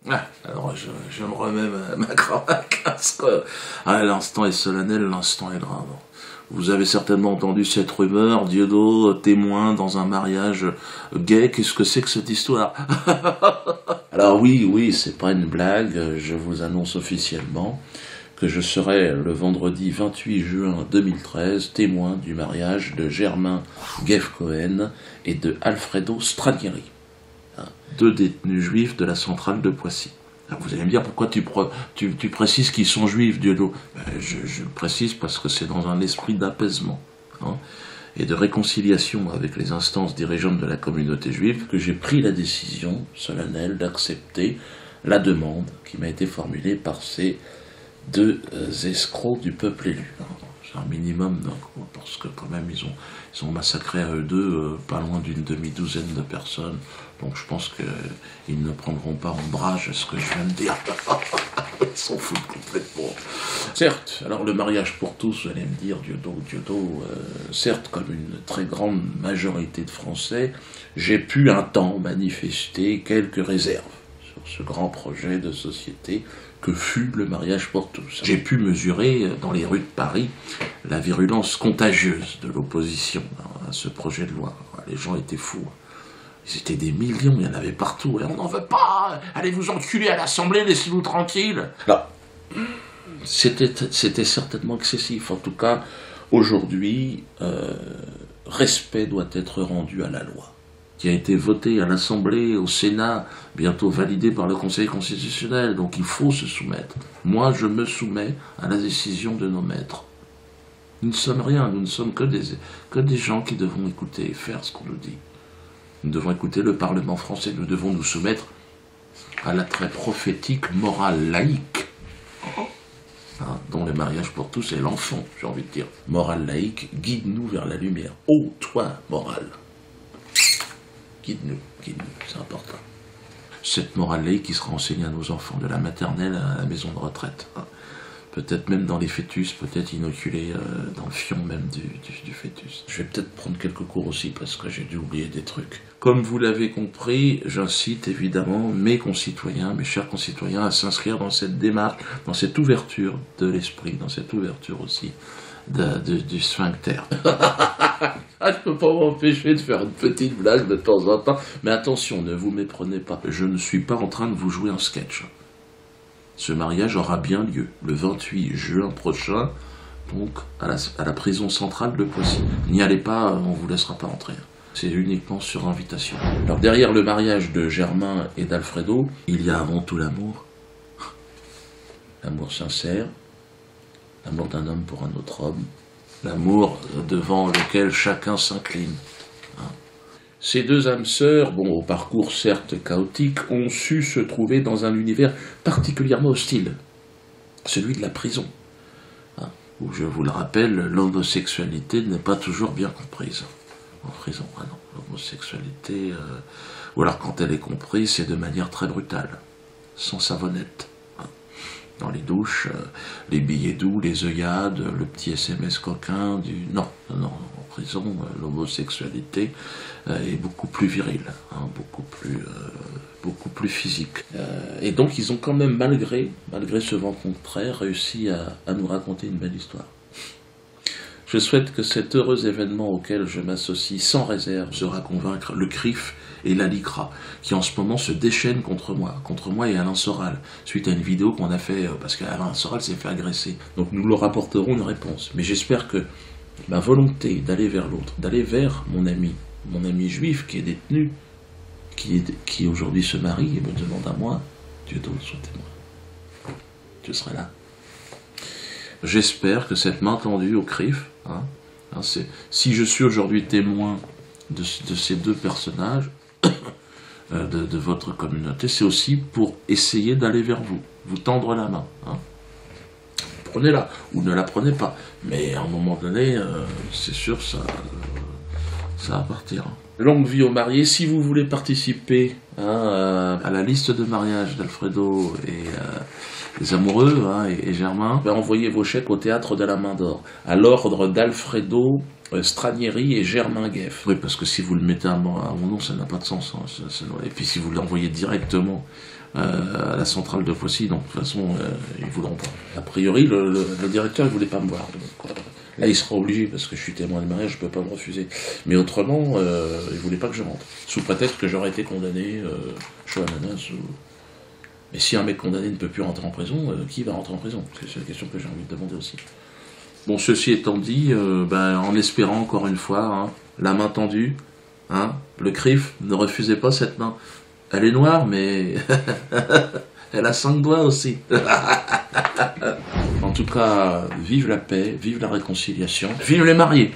Ah, alors je me remets ma cravate casque. Ah, l'instant est solennel, l'instant est grave. Vous avez certainement entendu cette rumeur, Dieudo, témoin dans un mariage gay, qu'est-ce que c'est que cette histoire? Alors oui, c'est pas une blague, je vous annonce officiellement que je serai le vendredi 28 juin 2013 témoin du mariage de Germain Guefcohen et de Alfredo Stranieri, deux détenus juifs de la centrale de Poissy. Alors vous allez me dire pourquoi tu précises qu'ils sont juifs, Dieudo. Je le précise parce que c'est dans un esprit d'apaisement et de réconciliation avec les instances dirigeantes de la communauté juive que j'ai pris la décision solennelle d'accepter la demande qui m'a été formulée par ces deux escrocs du peuple élu. C'est un minimum, parce que quand même ils ont massacré à eux deux pas loin d'une demi-douzaine de personnes. Donc je pense qu'ils ne prendront pas ombrage à ce que je viens de dire. Ils s'en foutent complètement. Certes, alors le mariage pour tous, vous allez me dire, Dieudo, certes, comme une très grande majorité de Français, j'ai pu un temps manifester quelques réserves sur ce grand projet de société que fut le mariage pour tous. J'ai pu mesurer dans les rues de Paris la virulence contagieuse de l'opposition à ce projet de loi. Les gens étaient fous. Ils étaient des millions, il y en avait partout. Et on n'en veut pas, allez vous enculer à l'Assemblée, laissez-nous tranquilles. Là, c'était certainement excessif. En tout cas, aujourd'hui, respect doit être rendu à la loi, qui a été votée à l'Assemblée, au Sénat, bientôt validée par le Conseil constitutionnel. Donc il faut se soumettre. Moi, je me soumets à la décision de nos maîtres. Nous ne sommes rien, nous ne sommes que des gens qui devons écouter et faire ce qu'on nous dit. Nous devons écouter le Parlement français, nous devons nous soumettre à la très prophétique morale laïque, dont le mariage pour tous est l'enfant, j'ai envie de dire. Morale laïque, guide-nous vers la lumière. Ô toi, morale, guide-nous, c'est important. Cette morale laïque qui sera enseignée à nos enfants, de la maternelle à la maison de retraite. Peut-être même dans les fœtus, peut-être inoculés dans le fion même du fœtus. Je vais peut-être prendre quelques cours aussi, parce que j'ai dû oublier des trucs. Comme vous l'avez compris, j'incite évidemment mes concitoyens, mes chers concitoyens, à s'inscrire dans cette démarche, dans cette ouverture de l'esprit, dans cette ouverture aussi du sphincter. Je peux pas m'empêcher de faire une petite blague de temps en temps, mais attention, ne vous méprenez pas. Je ne suis pas en train de vous jouer un sketch. Ce mariage aura bien lieu le 28 juin prochain, donc à la prison centrale de Poissy. N'y allez pas, on ne vous laissera pas entrer. C'est uniquement sur invitation. Alors derrière le mariage de Germain et d'Alfredo, il y a avant tout l'amour. L'amour sincère, l'amour d'un homme pour un autre homme, l'amour devant lequel chacun s'incline. Ces deux âmes sœurs, au parcours certes chaotique, ont su se trouver dans un univers particulièrement hostile, celui de la prison, où, je vous le rappelle, l'homosexualité n'est pas toujours bien comprise. En prison, l'homosexualité, ou alors quand elle est comprise, c'est de manière très brutale, sans savonnette. Dans les douches, les billets doux, les œillades, le petit SMS coquin, Non, en prison, l'homosexualité est beaucoup plus virile, beaucoup plus physique. Et donc ils ont quand même, malgré ce vent contraire, réussi à nous raconter une belle histoire. Je souhaite que cet heureux événement auquel je m'associe sans réserve sera convaincre le CRIF et la LICRA, qui en ce moment se déchaînent contre moi et Alain Soral, suite à une vidéo qu'on a fait, parce qu'Alain Soral s'est fait agresser. Donc nous leur apporterons une réponse. Mais j'espère que ma volonté d'aller vers l'autre, d'aller vers mon ami juif qui est détenu, qui aujourd'hui se marie et me demande à moi, Dieudo, sois témoin. Je serai là. J'espère que cette main tendue au CRIF, si je suis aujourd'hui témoin de ces deux personnages, de votre communauté, c'est aussi pour essayer d'aller vers vous tendre la main. Prenez-la, ou ne la prenez pas. Mais à un moment donné, c'est sûr, ça va partir. Longue vie aux mariés. Si vous voulez participer à la liste de mariage d'Alfredo et les amoureux et Germain, envoyez vos chèques au théâtre de la Main d'Or, à l'ordre d'Alfredo Stranieri et Germain Gueff. Oui, parce que si vous le mettez à mon nom, ça n'a pas de sens. Hein. Et puis si vous l'envoyez directement à la centrale de Poissy, donc de toute façon, ils ne voudront pas. A priori, le directeur ne voulait pas me voir. Donc, là, il sera obligé, parce que je suis témoin de mariage, je ne peux pas me refuser. Mais autrement, il ne voulait pas que je rentre. Sous prétexte que j'aurais été condamné, chaud à menace. Mais si un mec condamné ne peut plus rentrer en prison, qui va rentrer en prison? C'est la question que j'ai envie de demander aussi. Bon, ceci étant dit, en espérant encore une fois, hein, la main tendue, hein, le CRIF, ne refusez pas cette main. Elle est noire, mais elle a 5 doigts aussi. En tout cas, vive la paix, vive la réconciliation, vive les mariés.